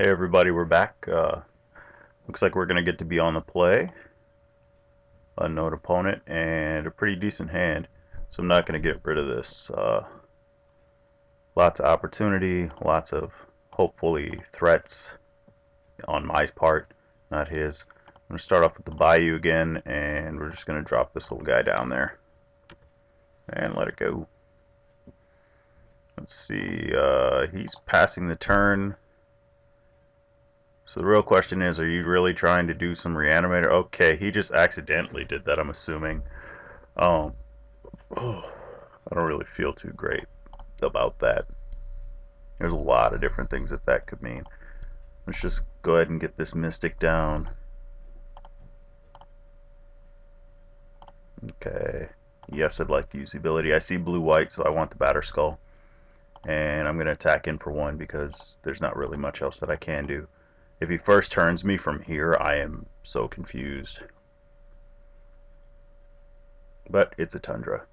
Hey everybody, we're back. Looks like we're going to get to be on the play. Unknown opponent and a pretty decent hand. So I'm not going to get rid of this. Lots of opportunity, lots of hopefully threats on my part, not his. I'm going to start off with the Bayou again, and we're just going to drop this little guy down there and let it go. Let's see, he's passing the turn. So the real question is, are you really trying to do some reanimator? Okay, he just accidentally did that, I'm assuming. Um, oh, I don't really feel too great about that. There's a lot of different things that could mean. Let's just go ahead and get this Mystic down. Okay. Yes, I'd like to use the ability. I see blue-white, so I want the Batter Skull. And I'm going to attack in for one because there's not really much else that I can do. If he first turns me from here, I am so confused. But it's a Tundra.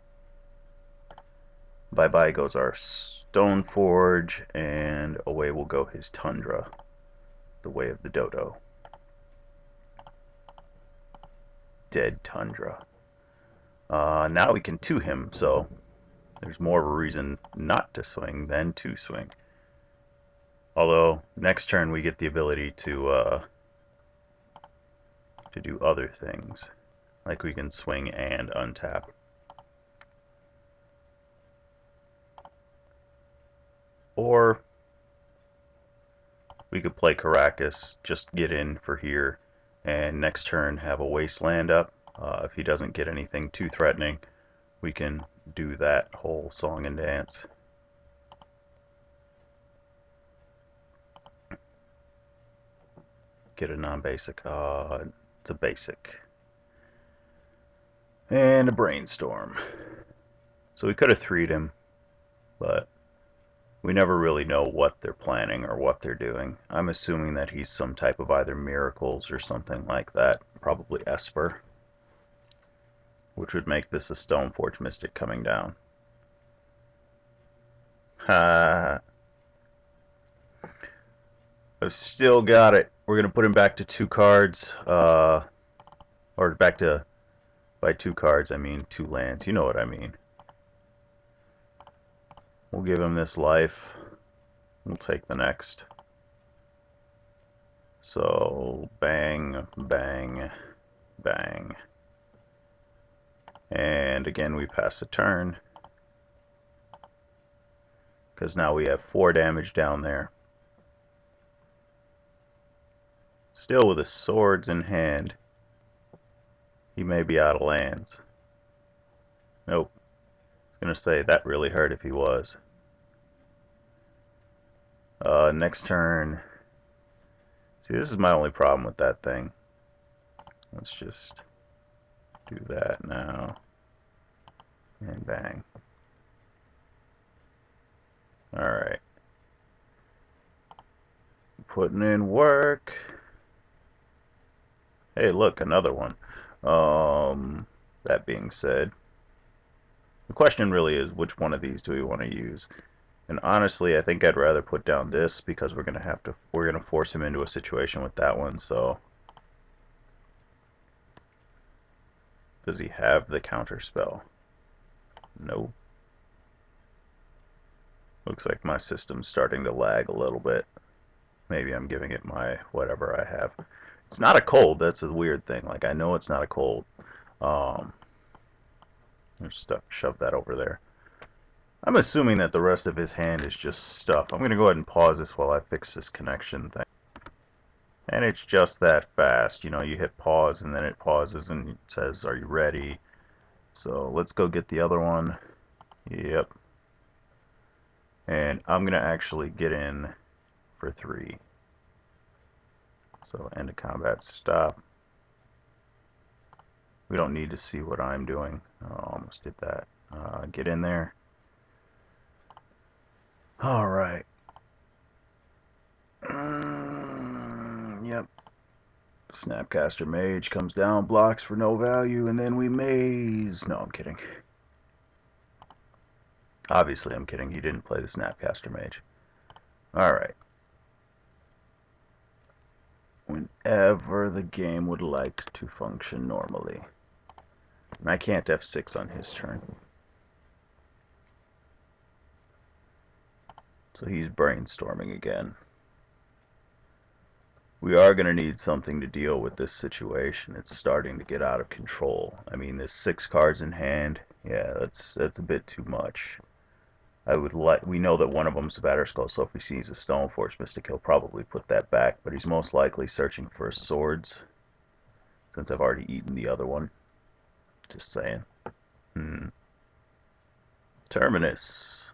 Bye-bye goes our Stoneforge, and away will go his Tundra. The way of the dodo. Dead Tundra. Now we can 2 him, so there's more of a reason not to swing than to swing. Although, next turn we get the ability to do other things. Like we can swing and untap. Or we could play Caracas, just get in for here, and next turn have a wasteland up. If he doesn't get anything too threatening, we can do that whole song and dance. Get a non-basic. It's a basic. And a brainstorm. So we could have 3'd him, but we never really know what they're planning or what they're doing. I'm assuming that he's some type of either miracles or something like that. Probably Esper, which would make this a Stoneforge Mystic coming down. Ha! I've still got it. We're gonna put him back to 2 cards, or back to, by 2 cards I mean 2 lands. You know what I mean. We'll give him this life. We'll take the next. So bang, bang, bang. And again we pass the turn. Because now we have 4 damage down there. Still with his swords in hand. He may be out of lands. Nope. I was going to say that really hurt if he was. Next turn. See, this is my only problem with that thing. Let's just do that now. And bang. Alright. Putting in work. Hey, look, another one. That being said, the question really is, which one of these do we want to use? And honestly, I think I'd rather put down this because we're gonna force him into a situation with that one. So, does he have the counter spell? No. Looks like my system's starting to lag a little bit. Maybe I'm giving it my whatever I have. It's not a cold. That's a weird thing. Like, I know it's not a cold. Just shove that over there. I'm assuming that the rest of his hand is just stuff. I'm going to go ahead and pause this while I fix this connection thing. And it's just that fast. You know, you hit pause and then it pauses and it says, are you ready? So let's go get the other one. Yep. And I'm going to actually get in for 3. So end of combat, stop. We don't need to see what I'm doing. Oh, almost did that. Get in there. All right. Yep. Snapcaster Mage comes down, blocks for no value, and then we maze. No, I'm kidding. Obviously, I'm kidding. He didn't play the Snapcaster Mage. All right. ever the game would like to function normally. And I can't F6 on his turn. So he's brainstorming again. We are going to need something to deal with this situation. It's starting to get out of control. I mean, there's 6 cards in hand. Yeah, that's a bit too much. We know that one of them's a Batterskull, so if he sees a Stoneforge Mystic, he'll probably put that back. But he's most likely searching for swords, since I've already eaten the other one. Just saying. Terminus.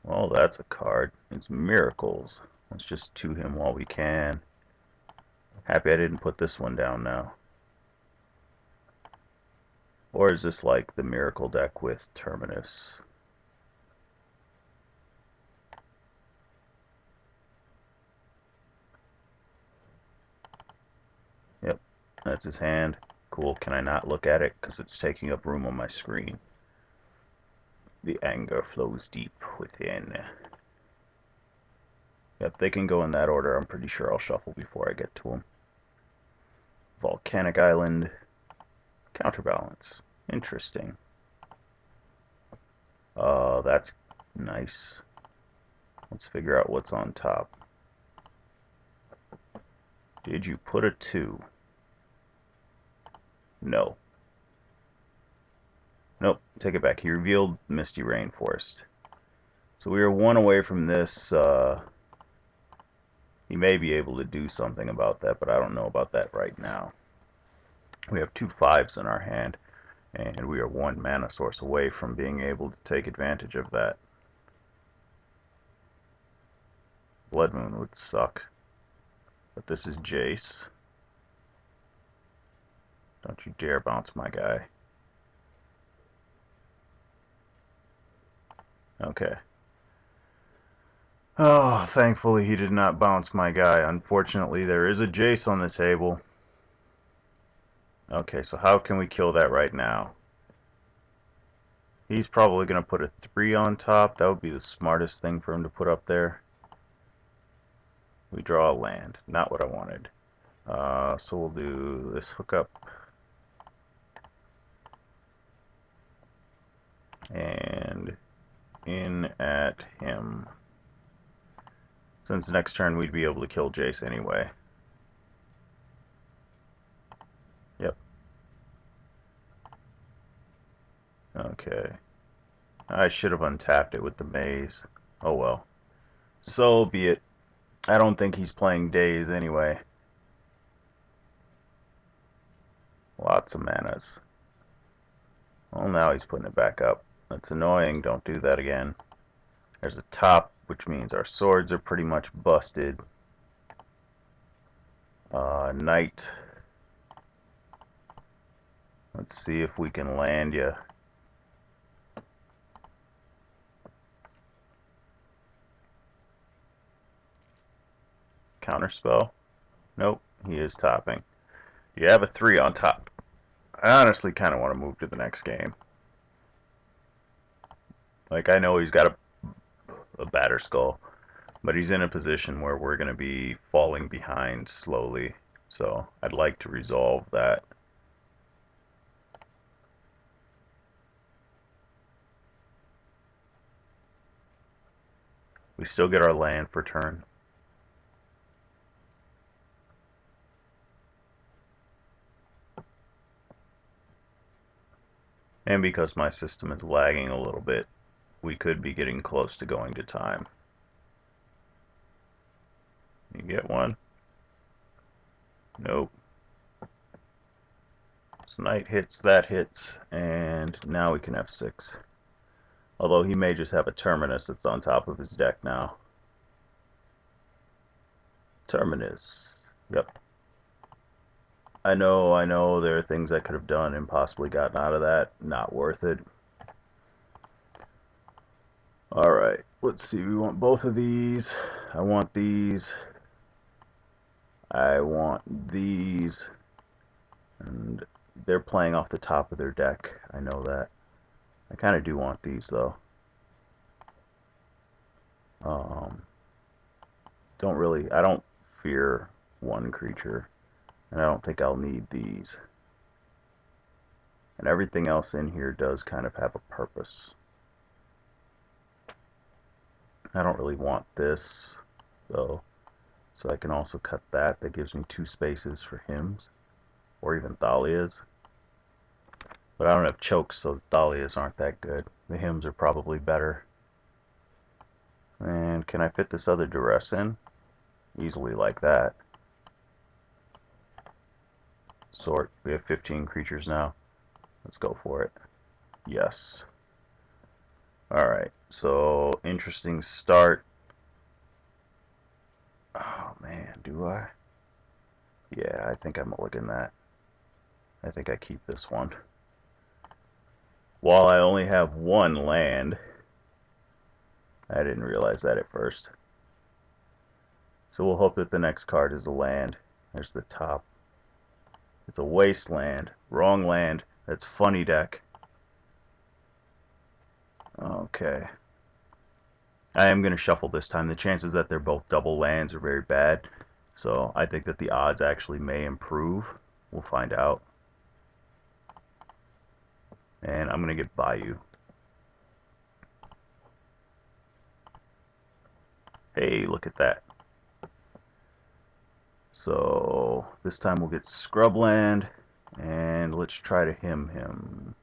Well, that's a card. It's Miracles. Let's just 2 him while we can. Happy I didn't put this one down now. Or is this like the Miracle deck with Terminus? Yep, that's his hand. Cool. Can I not look at it? Because it's taking up room on my screen. The anger flows deep within. Yep, they can go in that order. I'm pretty sure I'll shuffle before I get to them. Volcanic Island. Counterbalance. Interesting. That's nice. Let's figure out what's on top. Did you put a 2? No. Nope, take it back. He revealed Misty Rainforest. So we are 1 away from this. He may be able to do something about that, but I don't know about that right now. We have 2 5s in our hand, and we are 1 mana source away from being able to take advantage of that. Blood Moon would suck. But this is Jace. Don't you dare bounce my guy. Okay. Oh, thankfully he did not bounce my guy. Unfortunately, there is a Jace on the table. Okay, so how can we kill that right now? He's probably going to put a 3 on top. That would be the smartest thing for him to put up there. We draw a land. Not what I wanted. So we'll do this hookup. And in at him. Since next turn we'd be able to kill Jace anyway. Yep. Okay. I should have untapped it with the maze. Oh well. So be it. I don't think he's playing Daze anyway. Lots of manas. Well, now he's putting it back up. That's annoying. Don't do that again. There's a top, which means our swords are pretty much busted. Knight. Let's see if we can land you. Counterspell? Nope, he is topping. You have a 3 on top. I honestly kind of want to move to the next game. Like, I know he's got a Batterskull, but he's in a position where we're going to be falling behind slowly. So I'd like to resolve that. We still get our land for turn. And because my system is lagging a little bit, we could be getting close to going to time. You get one? Nope. So knight hits, that hits, and now we can F6. Although he may just have a Terminus that's on top of his deck now. Terminus. Yep. I know, there are things I could have done and possibly gotten out of that. Not worth it. Alright, let's see. We want both of these. I want these. I want these. And they're playing off the top of their deck. I know that. I kind of do want these, though. I don't fear one creature, and I don't think I'll need these. And everything else in here does kind of have a purpose. I don't really want this, though, so I can also cut that. That gives me 2 spaces for hymns, or even Thalias. But I don't have chokes, so Thalias aren't that good. The hymns are probably better. And can I fit this other duress in? Easily like that. Sort. We have 15 creatures now. Let's go for it. Yes. Alright, so interesting start. Oh man, do I? Yeah, I think I'm mulligan that. I think I keep this one. While I only have 1 land, I didn't realize that at first. So we'll hope that the next card is a land. There's the top. It's a wasteland. Wrong land. That's funny deck. Okay. I am going to shuffle this time. The chances that they're both double lands are very bad. So I think that the odds actually may improve. We'll find out. And I'm going to get Bayou. Hey, look at that. So this time we'll get Scrubland. And let's try to him.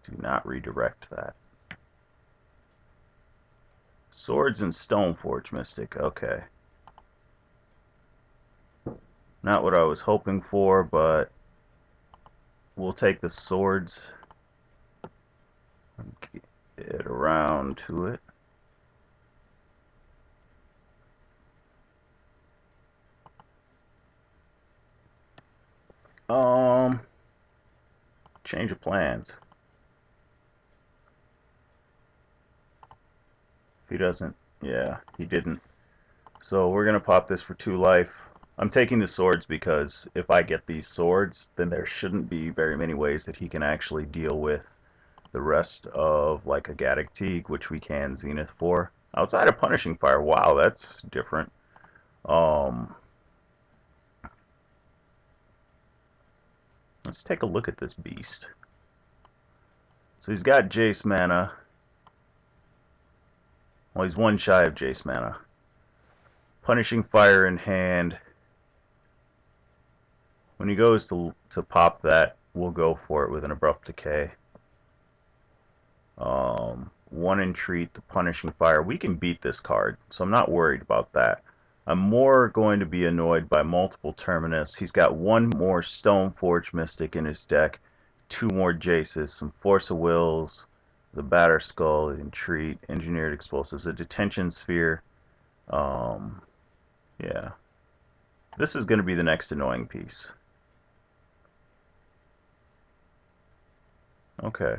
Do not redirect that. Swords and Stoneforge Mystic. Okay. Not what I was hoping for, but we'll take the swords and get around to it. Change of plans. If he doesn't, yeah, he didn't. So we're gonna pop this for 2 life. I'm taking the swords because if I get these swords, then there shouldn't be very many ways that he can actually deal with the rest of like a Gaddock Teeg, which we can Zenith for. Outside of Punishing Fire, wow, that's different. Let's take a look at this beast. So he's got Jace mana. Well, he's 1 shy of Jace mana. Punishing Fire in hand. When he goes to pop that, we'll go for it with an Abrupt Decay. 1 Entreat, the Punishing Fire. We can beat this card, so I'm not worried about that. I'm more going to be annoyed by multiple Terminus. He's got 1 more Stoneforge Mystic in his deck, 2 more Jaces, some Force of Wills, the Batter Skull, the Entreat, Engineered Explosives, a Detention Sphere. Yeah. This is going to be the next annoying piece. Okay.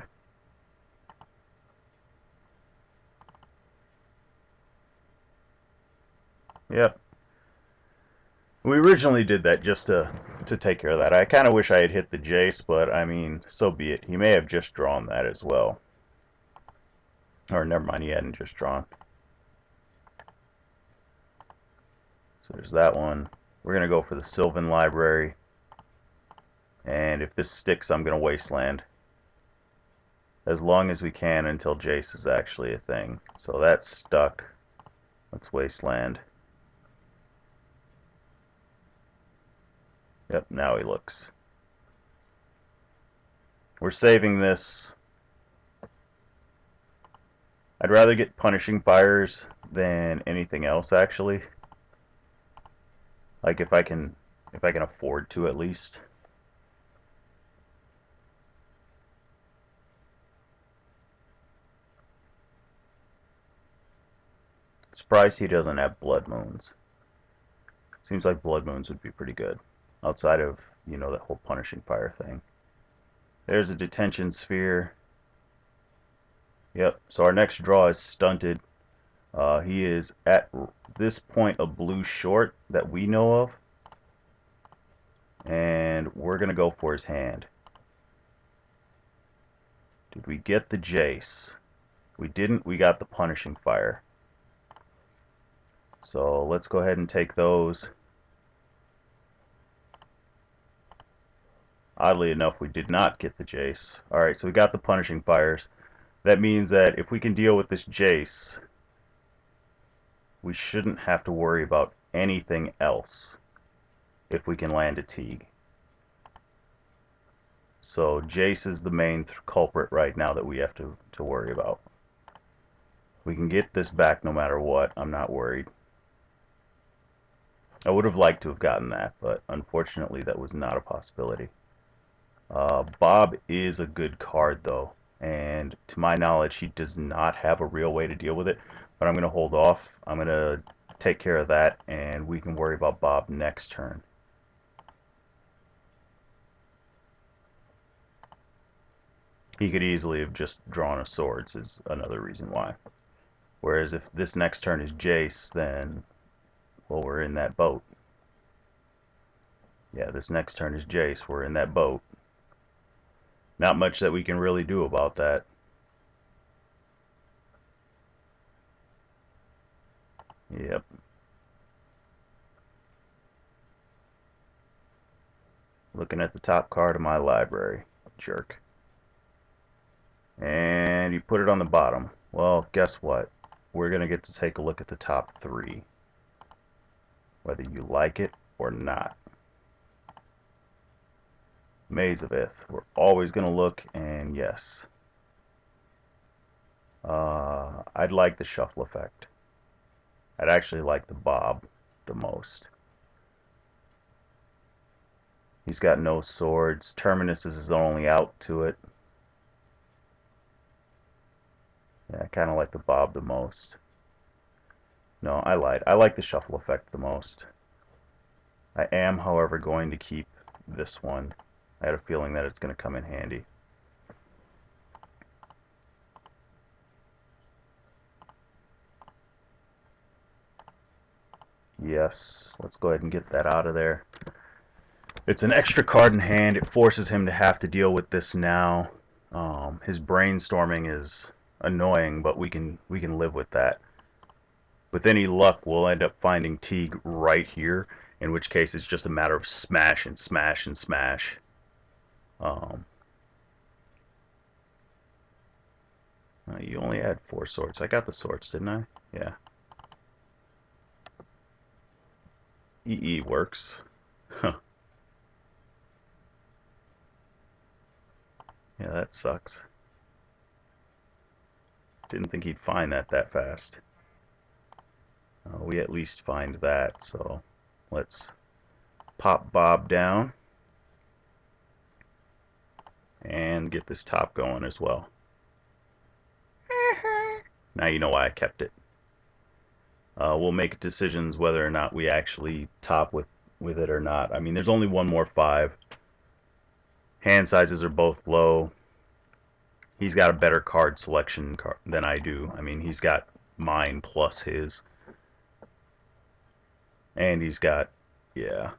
Yep. We originally did that just to take care of that. I kind of wish I had hit the Jace, but I mean, so be it. He may have just drawn that as well. Or never mind, he hadn't just drawn. So there's that one. We're going to go for the Sylvan Library. And if this sticks, I'm going to Wasteland. As long as we can until Jace is actually a thing. So that's stuck. Let's Wasteland. Yep, now he looks. We're saving this. I'd rather get Punishing Fires than anything else, actually. Like if I can afford to, at least. Surprised he doesn't have Blood Moons. Seems like Blood Moons would be pretty good. Outside of, you know, that whole Punishing Fire thing. There's a Detention Sphere. Yep, so our next draw is stunted. He is at this point a blue short that we know of. And we're going to go for his hand. Did we get the Jace? We didn't. We got the Punishing Fire. So let's go ahead and take those. Oddly enough, we did not get the Jace. Alright, so we got the Punishing Fires. That means that if we can deal with this Jace, we shouldn't have to worry about anything else if we can land a Teague. So Jace is the main culprit right now that we have to worry about. We can get this back no matter what. I'm not worried. I would have liked to have gotten that, but unfortunately that was not a possibility. Bob is a good card though, and to my knowledge he does not have a real way to deal with it, but I'm going to hold off. I'm going to take care of that, and we can worry about Bob next turn. He could easily have just drawn a swords is another reason why. Whereas if this next turn is Jace, then, well, we're in that boat. Yeah, this next turn is Jace. We're in that boat. Not much that we can really do about that. Yep. Looking at the top card of my library. Jerk. And you put it on the bottom. Well, guess what? We're going to get to take a look at the top three. Whether you like it or not. Maze of Ith. We're always going to look, and yes. I'd like the shuffle effect. I'd actually like the Bob the most. He's got no swords. Terminus is his only out to it. Yeah, I kind of like the Bob the most. No, I lied. I like the shuffle effect the most. I am, however, going to keep this one. I had a feeling that it's going to come in handy. Yes, let's go ahead and get that out of there. It's an extra card in hand. It forces him to have to deal with this now. His brainstorming is annoying, but we can live with that. With any luck, we'll end up finding Teague right here, in which case it's just a matter of smash and smash and smash. You only had 4 swords. I got the swords, didn't I? Yeah. EE works. Huh. Yeah, that sucks. Didn't think he'd find that fast. We at least find that, so let's pop Bob down and get this top going as well. Now you know why I kept it. We'll make decisions whether or not we actually top with it or not. I mean, there's only one more 5. Hand sizes are both low. He's got a better card selection than I do. I mean, he's got mine plus his. And he's got, yeah.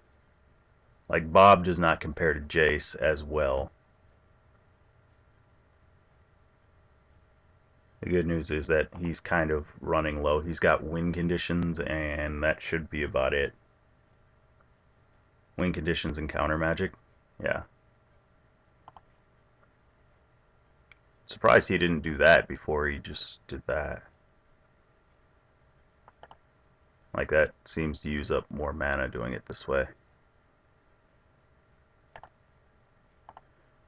Like, Bob does not compare to Jace as well. The good news is that he's kind of running low. He's got win conditions, and that should be about it. Win conditions and counter magic. Yeah. Surprised he didn't do that before he just did that. Like, that seems to use up more mana doing it this way.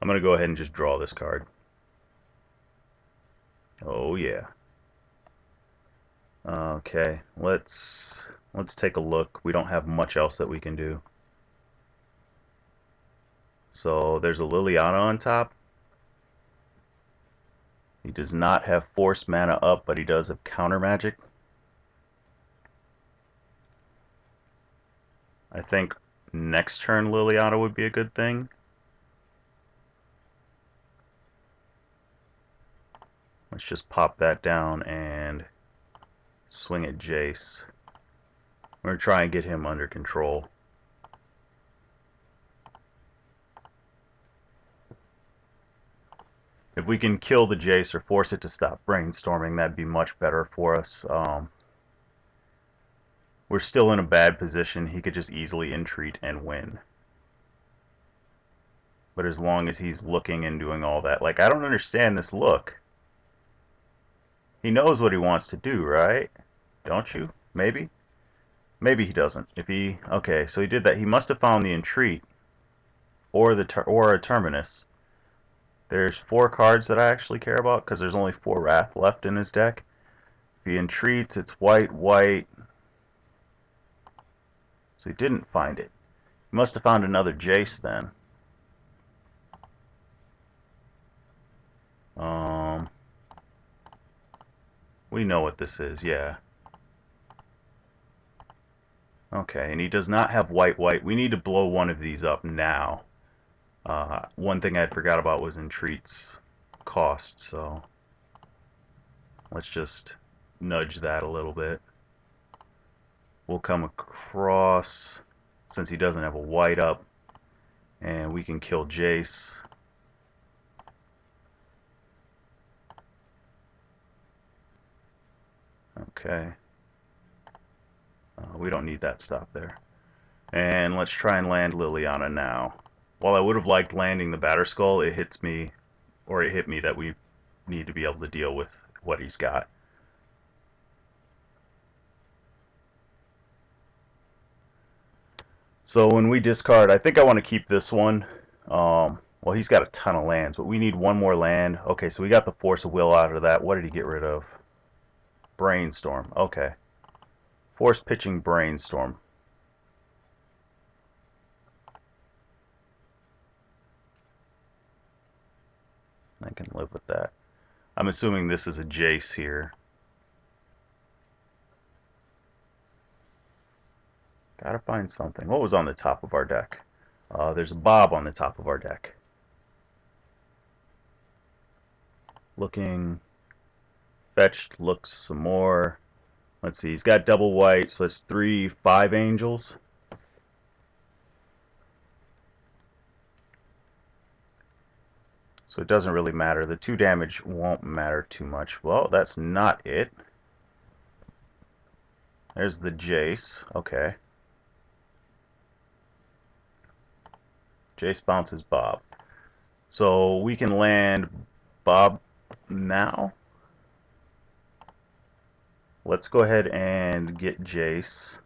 I'm going to go ahead and just draw this card. Oh yeah. Okay, let's take a look. We don't have much else that we can do. So there's a Liliana on top. He does not have force mana up, but he does have counter magic. I think next turn Liliana would be a good thing. Let's just pop that down and swing at Jace. We're going to try and get him under control. If we can kill the Jace or force it to stop brainstorming, that'd be much better for us. we're still in a bad position. He could just easily entreat and win. But as long as he's looking and doing all that, like, I don't understand this look. He knows what he wants to do, right? Don't you? Maybe? Maybe he doesn't. If he... Okay, so he did that. He must have found the entreat or a terminus. There's 4 cards that I actually care about because there's only 4 Wrath left in his deck. If he entreats, it's white, white. So he didn't find it. He must have found another Jace then. We know what this is, yeah. Okay, and he does not have white, white. We need to blow one of these up now. One thing I forgot about was entreat's cost, so let's just nudge that a little bit. We'll come across, since he doesn't have a white up, and we can kill Jace. Okay. We don't need that stop there. And let's try and land Liliana now. While I would have liked landing the Batterskull, it hit me that we need to be able to deal with what he's got. So when we discard, I think I want to keep this one. Well, he's got a ton of lands, but we need one more land. Okay, so we got the Force of Will out of that. What did he get rid of? Brainstorm. Okay. Force pitching Brainstorm. I can live with that. I'm assuming this is a Jace here. Gotta find something. What was on the top of our deck? There's a Bob on the top of our deck. Looking. Fetched, looks some more. Let's see, he's got double white, so that's 3, 5 angels. So it doesn't really matter. The 2 damage won't matter too much. Well, that's not it. There's the Jace. Okay. Jace bounces Bob. So we can land Bob now. Let's go ahead and get Jace.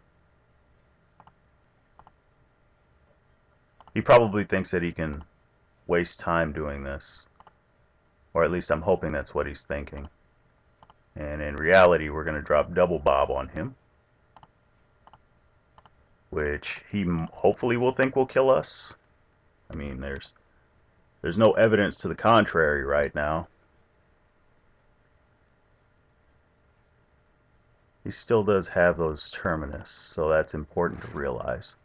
He probably thinks that he can waste time doing this. Or at least I'm hoping that's what he's thinking. And in reality, we're going to drop double Bob on him, which he hopefully will think will kill us. I mean, there's no evidence to the contrary right now. He still does have those terminus, so that's important to realize.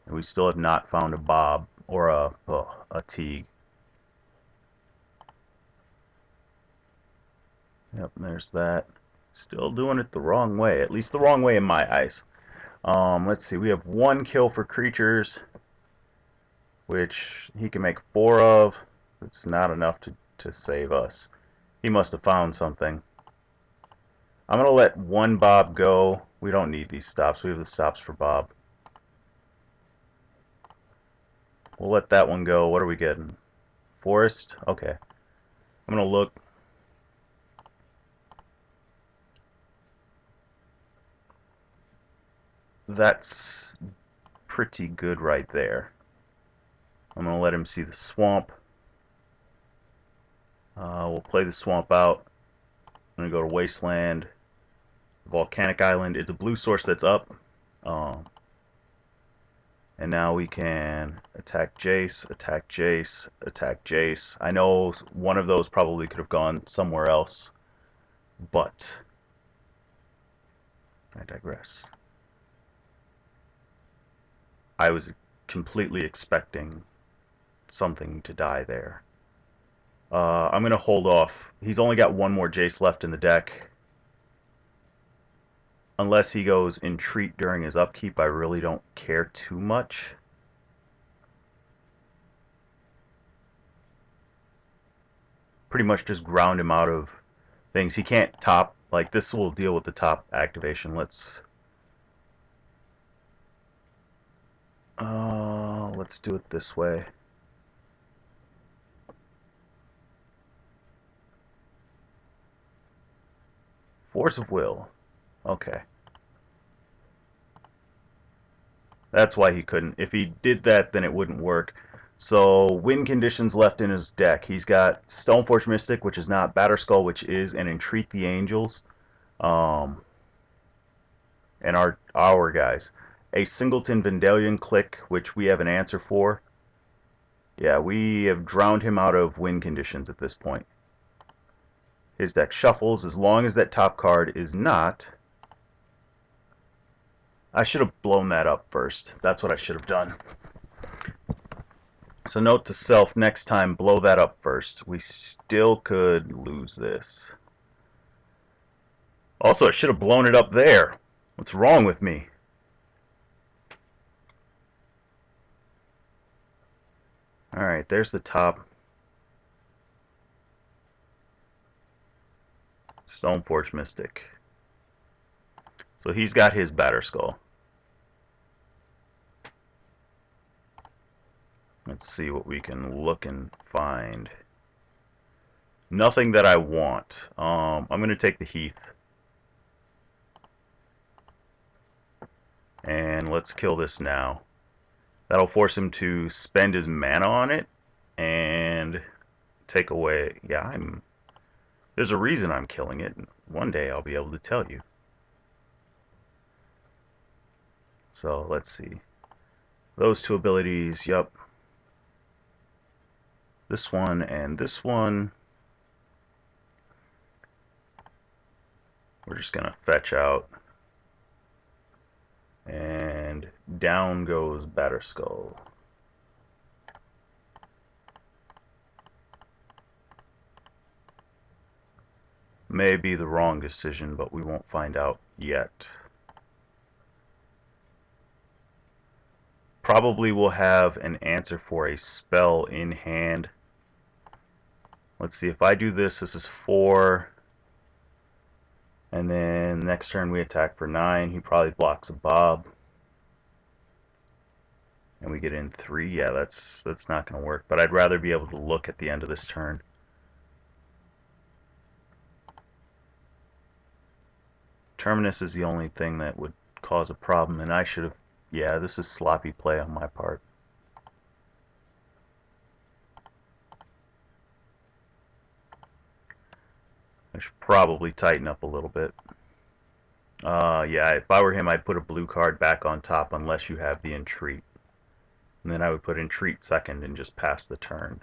And we still have not found a Bob or a Teague. Yep, there's that. Still doing it the wrong way, at least the wrong way in my eyes. Let's see, we have 1 kill for creatures, which he can make 4 of. It's not enough to save us. He must have found something. I'm going to let 1 Bob go. We don't need these stops. We have the stops for Bob. We'll let that one go. What are we getting? Forest? Okay. I'm going to look. That's pretty good right there. I'm going to let him see the swamp. We'll play the swamp out. I'm going to go to Wasteland. Volcanic Island. It's a blue source that's up. And now we can attack Jace, attack Jace, attack Jace. I know one of those probably could have gone somewhere else, but I digress. I was completely expecting something to die there. I'm going to hold off. He's only got 1 more Jace left in the deck. Unless he goes entreat during his upkeep, I really don't care too much. Pretty much just ground him out of things. He can't top, like this will deal with the top activation. Let's Let's do it this way. Force of will. Okay. That's why he couldn't. If he did that, then it wouldn't work. So, win conditions left in his deck. He's got Stoneforge Mystic, which is not, Batterskull, which is, and Entreat the Angels. Um, and our guys. A Singleton Vendalion Click, which we have an answer for. Yeah, we have drowned him out of win conditions at this point. His deck shuffles as long as that top card is not... I should have blown that up first. That's what I should have done. So note to self, next time, blow that up first. We still could lose this. Also, I should have blown it up there. What's wrong with me? Alright, there's the top. Stoneforge Mystic. So he's got his Batterskull. Let's see what we can look and find. Nothing that I want. I'm going to take the Heath. And let's kill this now. That'll force him to spend his mana on it and take away... Yeah, there's a reason I'm killing it. One day I'll be able to tell you. So let's see. Those two abilities, yup. This one and this one. We're just going to fetch out. And down goes Batterskull. May be the wrong decision, but we won't find out yet. Probably will have an answer for a spell in hand. Let's see, if I do this, this is 4. And then next turn we attack for 9. He probably blocks a Bob. And we get in 3. Yeah, that's not going to work. But I'd rather be able to look at the end of this turn. Terminus is the only thing that would cause a problem. And I should have... Yeah, this is sloppy play on my part. I should probably tighten up a little bit. Yeah, if I were him, I'd put a blue card back on top unless you have the Entreat. And then I would put Entreat second and just pass the turn.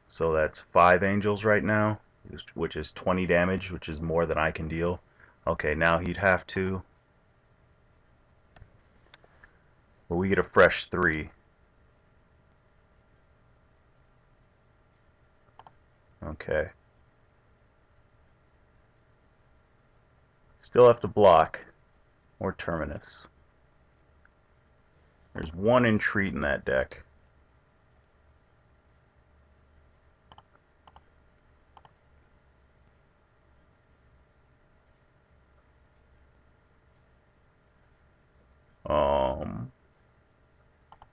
So that's 5 angels right now, which is 20 damage, which is more than I can deal. Okay, now he'd have to... Well, we get a fresh 3. Okay. Still have to block or Terminus. There's 1 Entreat in that deck.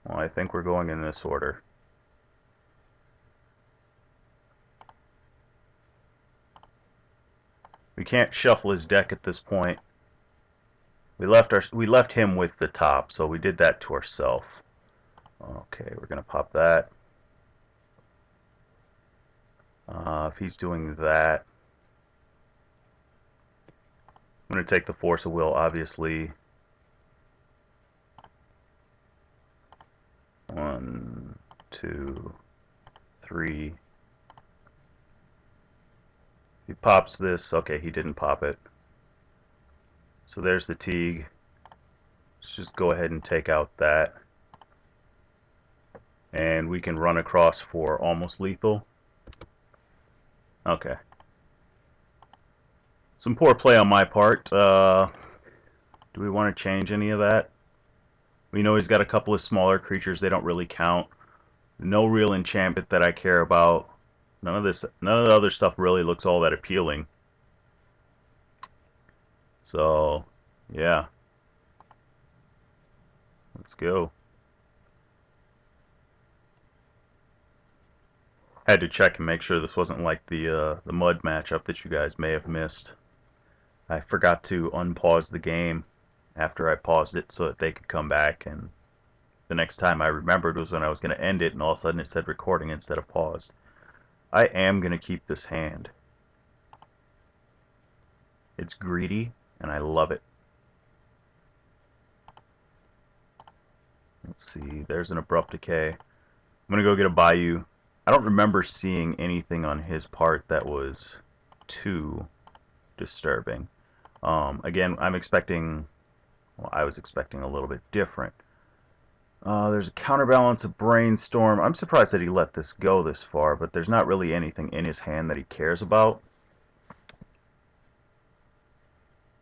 Well, I think we're going in this order. We can't shuffle his deck at this point. We left him with the top, so we did that to ourselves. Okay, we're gonna pop that. If he's doing that, I'm gonna take the Force of Will, obviously. 1, 2, 3. He pops this. Okay, he didn't pop it. So there's the Teague. Let's just go ahead and take out that. And we can run across for almost lethal. Okay. Some poor play on my part. Do we want to change any of that? We know he's got a couple of smaller creatures. They don't really count. No real enchantment that I care about. None of the other stuff really looks all that appealing. So, yeah. Let's go. Had to check and make sure this wasn't like the mud matchup that you guys may have missed. I forgot to unpause the game after I paused it so that they could come back, and the next time I remembered was when I was going to end it, and all of a sudden it said recording instead of paused. I am going to keep this hand. It's greedy, and I love it. Let's see, there's an Abrupt Decay. I'm going to go get a Bayou. I don't remember seeing anything on his part that was too disturbing. Again, I was expecting a little bit different. There's a Counterbalance, a Brainstorm. I'm surprised that he let this go this far, but there's not really anything in his hand that he cares about.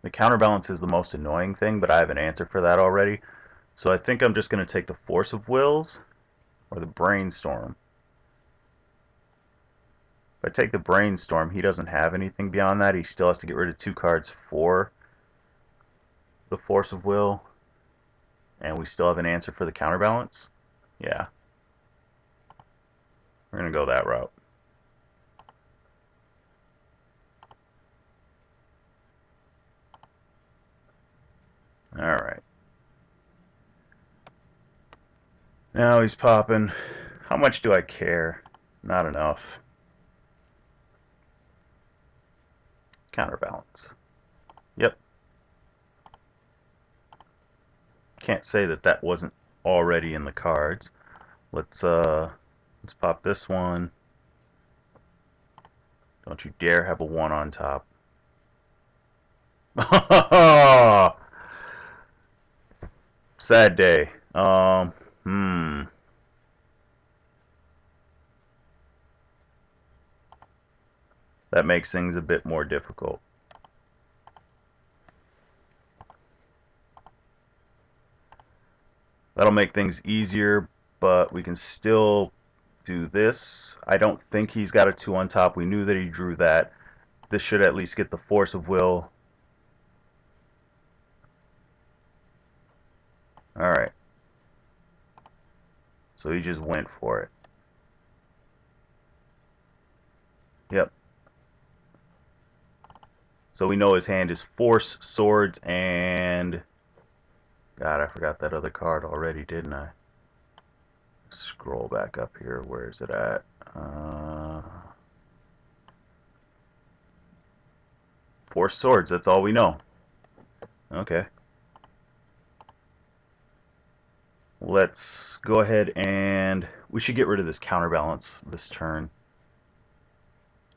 The Counterbalance is the most annoying thing, but I have an answer for that already. So I think I'm just going to take the Force of Wills or the Brainstorm. If I take the Brainstorm, he doesn't have anything beyond that. He still has to get rid of 2 cards for the Force of Will. And we still have an answer for the Counterbalance. Yeah. We're going to go that route. Alright. Now he's popping. How much do I care? Not enough. Counterbalance. Yep. Can't say that that wasn't already in the cards. Let's pop this one. Don't you dare have a 1 on top. Sad day. That makes things a bit more difficult. That'll make things easier, but we can still do this. I don't think he's got a 2 on top. We knew that he drew that. This should at least get the Force of Will. Alright. So he just went for it. Yep. So we know his hand is Force, Swords, and... God, I forgot that other card already, didn't I? Scroll back up here. Where is it at? Force, Swords, that's all we know. Okay. Let's go ahead and... we should get rid of this Counterbalance this turn.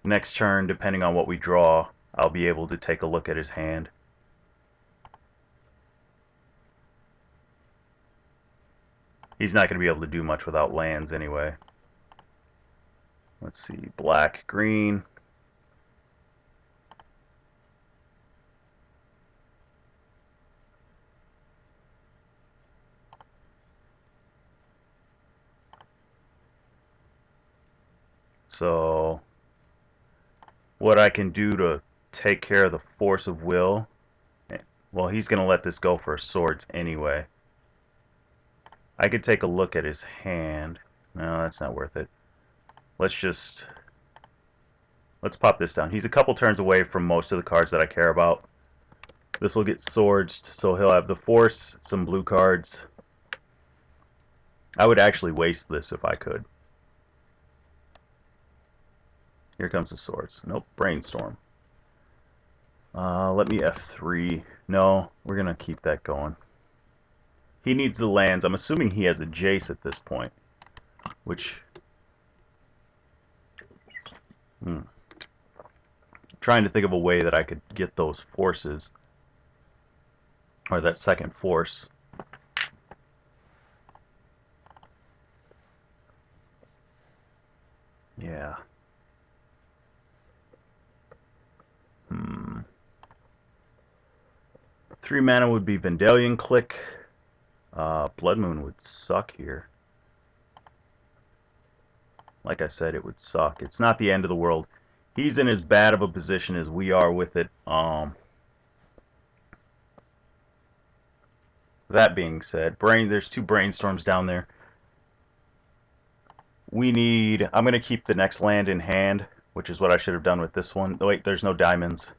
Next turn, depending on what we draw, I'll be able to take a look at his hand. He's not going to be able to do much without lands anyway. Let's see, black, green. So what I can do to take care of the Force of Will, well, he's going to let this go for Swords anyway. I could take a look at his hand. No, that's not worth it. Let's pop this down. He's a couple turns away from most of the cards that I care about. This will get Swords, so he'll have the Force, some blue cards. I would actually waste this if I could. Here comes the Swords. Nope, Brainstorm. Let me F3. No, we're going to keep that going. He needs the lands. I'm assuming he has a Jace at this point. Which... trying to think of a way that I could get those forces. Or that second force. Yeah. 3 mana would be Vendalion Click. Blood Moon would suck here. like I said, it would suck. It's not the end of the world. He's in as bad of a position as we are with it. That being said, there's 2 brainstorms down there. We need... I'm going to keep the next land in hand, which is what I should have done with this one. Oh, wait, there's no diamonds.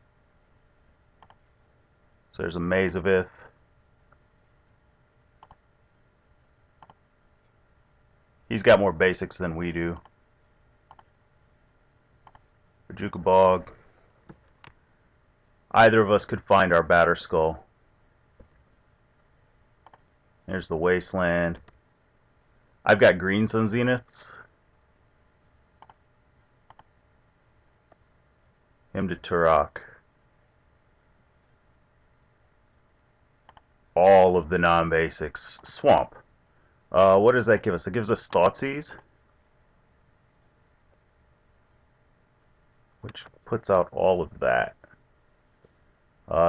So there's a Maze of Ith. He's got more basics than we do. Bajuka Bog. Either of us could find our Batterskull. There's the Wasteland. I've got green Sun Zeniths. Him to Turok. All of the non-basics. Swamp. What does that give us? It gives us Thoughtseize, which puts out all of that.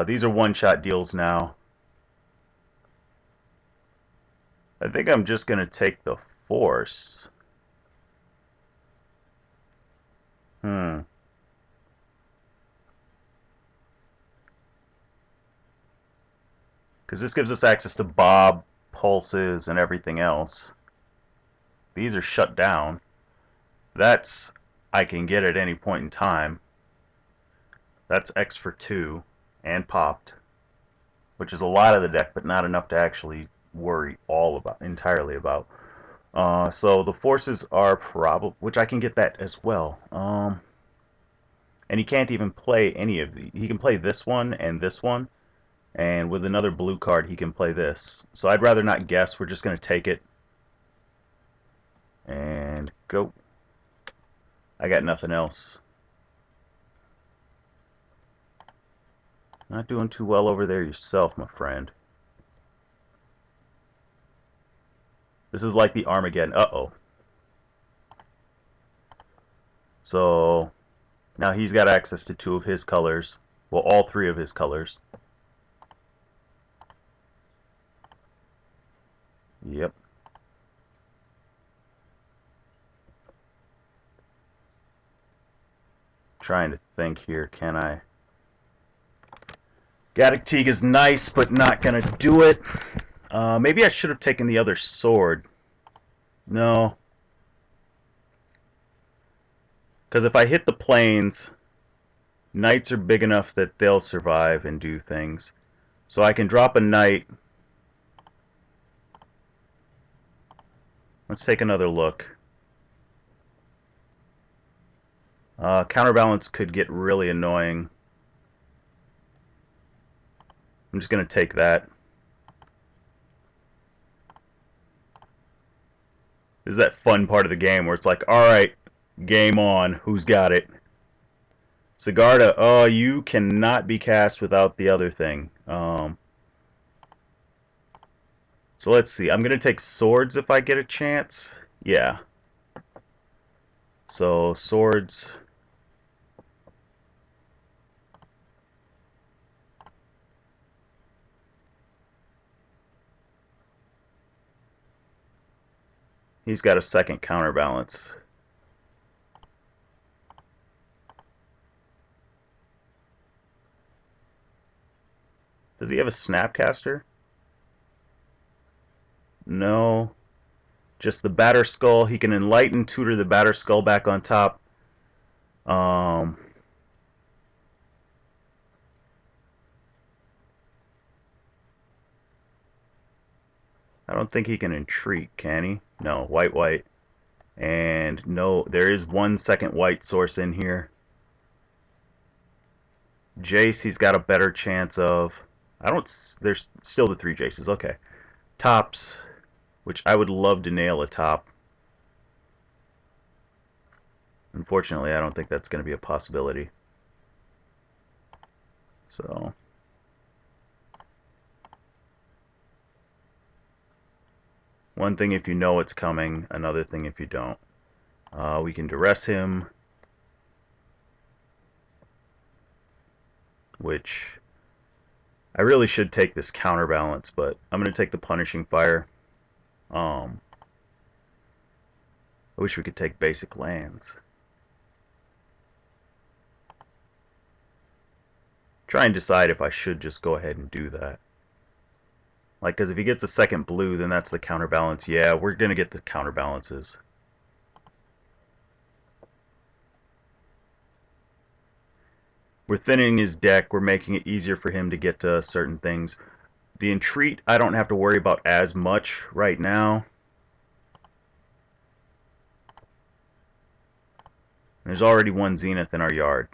These are one-shot deals now. I think I'm just going to take the Force. Because this gives us access to Bob, Pulses, and everything else. These are shut down. That's... I can get at any point in time. That's X for 2 and popped, which is a lot of the deck, but not enough to actually worry entirely about. So the Forces are probably, which I can get that as well. And he can't even play any of the. He can play this one, and with another blue card he can play this. So I'd rather not guess. We're just going to take it and go. I got nothing else. Not doing too well over there yourself, my friend. This is like the Armageddon. Uh-oh. So now he's got access to 2 of his colors. Well, all 3 of his colors. Yep. Trying to think here, can I? Gaddock Teague is nice, but not gonna do it. Maybe I should have taken the other sword. No. Because if I hit the plains, knights are big enough that they'll survive and do things. So I can drop a knight. Let's take another look. Counterbalance could get really annoying. I'm just going to take that. This is that fun part of the game where it's like, alright, game on. Who's got it? Sigarda, oh, you cannot be cast without the other thing. So let's see. I'm going to take swords if I get a chance. Yeah. So, swords. He's got a second counterbalance. Does he have a Snapcaster? No. Just the Batterskull. He can Enlighten, tutor the Batterskull back on top. I don't think he can Entreat, can he? No, white, white. And no, there is 1 second white source in here. Jace, he's got a better chance of... There's still the 3 Jaces, okay. Tops, which I would love to nail a top. Unfortunately, I don't think that's going to be a possibility. So... one thing if you know it's coming, another thing if you don't. We can duress him, which I really should take this counterbalance, but I'm going to take the Punishing Fire. I wish we could take basic lands. Try and decide if I should just go ahead and do that. Like, because if he gets a second blue, then that's the counterbalance. Yeah, we're going to get the counterbalances. We're thinning his deck. We're making it easier for him to get to certain things. The entreat, I don't have to worry about as much right now. There's already one Zenith in our yard.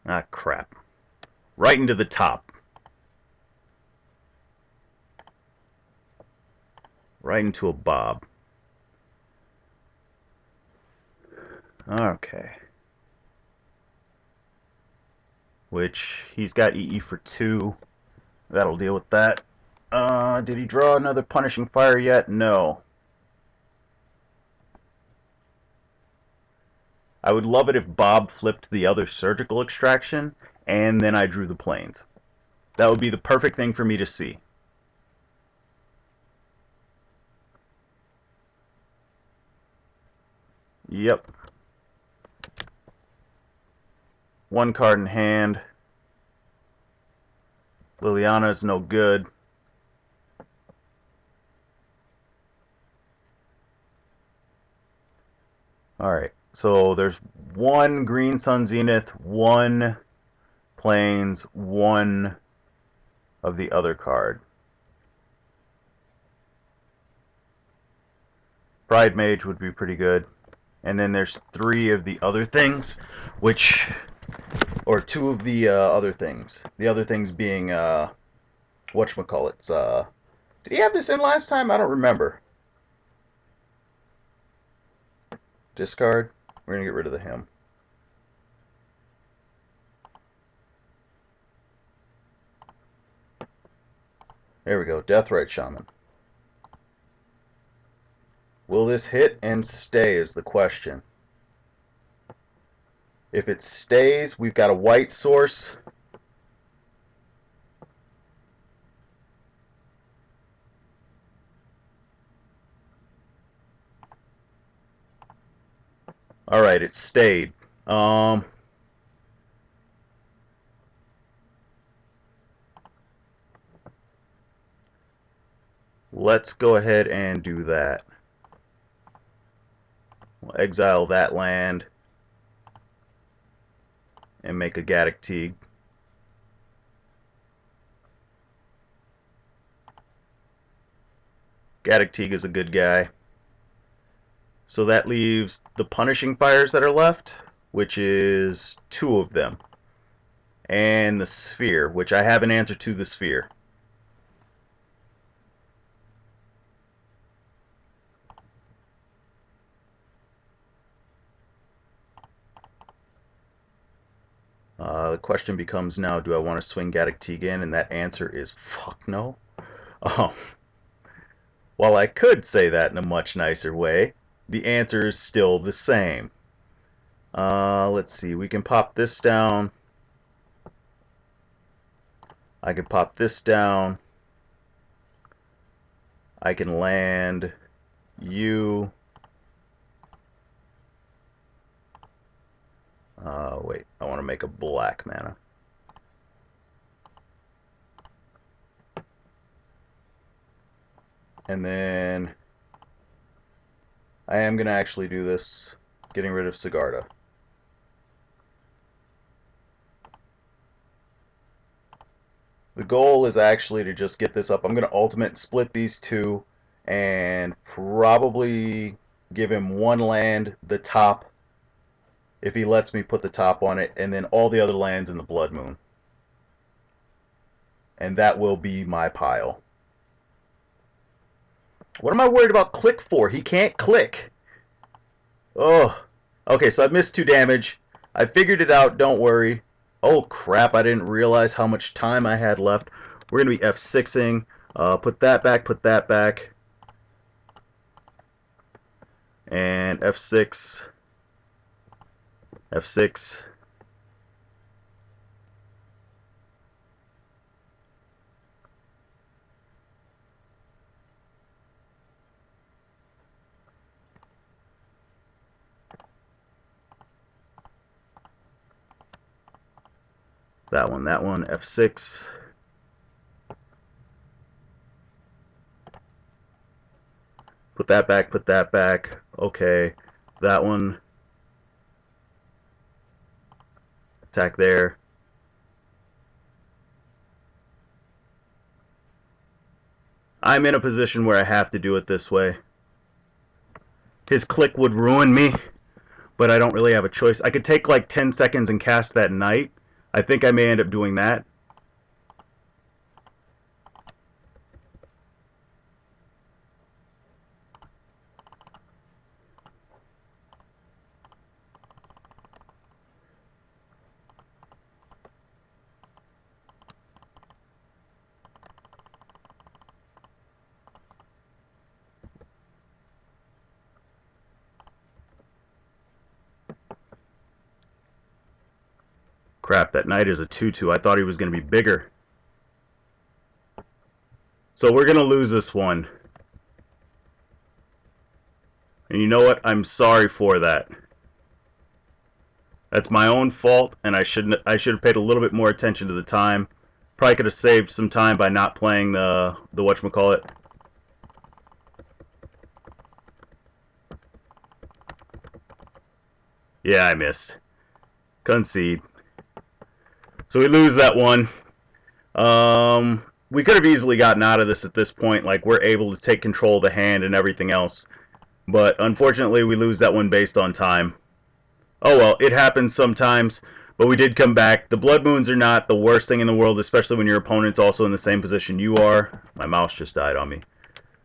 Ah, crap. Right into the top. Right into a bob. Okay. Which, he's got EE for 2. That'll deal with that. Did he draw another Punishing Fire yet? No. I would love it if Bob flipped the other Surgical Extraction, and then I drew the Plains. That would be the perfect thing for me to see. Yep. One card in hand. Liliana is no good. Alright, so there's one Green Sun Zenith, one Plains, one of the other card. Pride Mage would be pretty good. And then there's 3 of the other things, which, or 2 of the other things. The other things being, whatchamacallits, did he have this in last time? I don't remember. Discard. We're going to get rid of the him. There we go. Deathrite Shaman. Will this hit and stay is the question. If it stays, we've got a white source. Alright, it stayed. Let's go ahead and do that. We'll exile that land and make a Gaddock Teeg. Gaddock Teeg is a good guy. So that leaves the Punishing Fires that are left, which is 2 of them. And the Sphere, which I have an answer to the Sphere. The question becomes now, do I want to swing Gaddock Teeg in? And that answer is fuck no. While I could say that in a much nicer way, the answer is still the same. Let's see, we can pop this down. I can pop this down. I can land you. Wait, I want to make a black mana. And then I am going to actually do this, getting rid of Sigarda. The goal is actually to just get this up. I'm going to ultimate split these 2 and probably give him 1 land, the top, if he lets me put the top on it, and then all the other lands in the Blood Moon. And that will be my pile. What am I worried about click for? He can't click. Oh. Okay, so I missed 2 damage. I figured it out, don't worry. Oh crap, I didn't realize how much time I had left. We're going to be F6ing. Put that back, put that back. And F6. F6. That one, F6. Put that back, put that back. Okay, that one. Attack there. I'm in a position where I have to do it this way. His click would ruin me, but I don't really have a choice. I could take like 10 seconds and cast that knight. I think I may end up doing that. Crap, that knight is a 2-2. I thought he was going to be bigger. So we're going to lose this one. And you know what? I'm sorry for that. That's my own fault, and I should have paid a little bit more attention to the time. Probably could have saved some time by not playing the whatchamacallit. Yeah, I missed. Concede. So we lose that one. We could have easily gotten out of this at this point. Like, we're able to take control of the hand and everything else. But unfortunately, we lose that one based on time. Oh well, it happens sometimes. But we did come back. The Blood Moons are not the worst thing in the world, especially when your opponent's also in the same position you are. My mouse just died on me.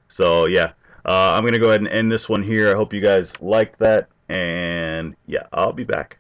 So, yeah. I'm going to go ahead and end this one here. I hope you guys liked that. And, yeah, I'll be back.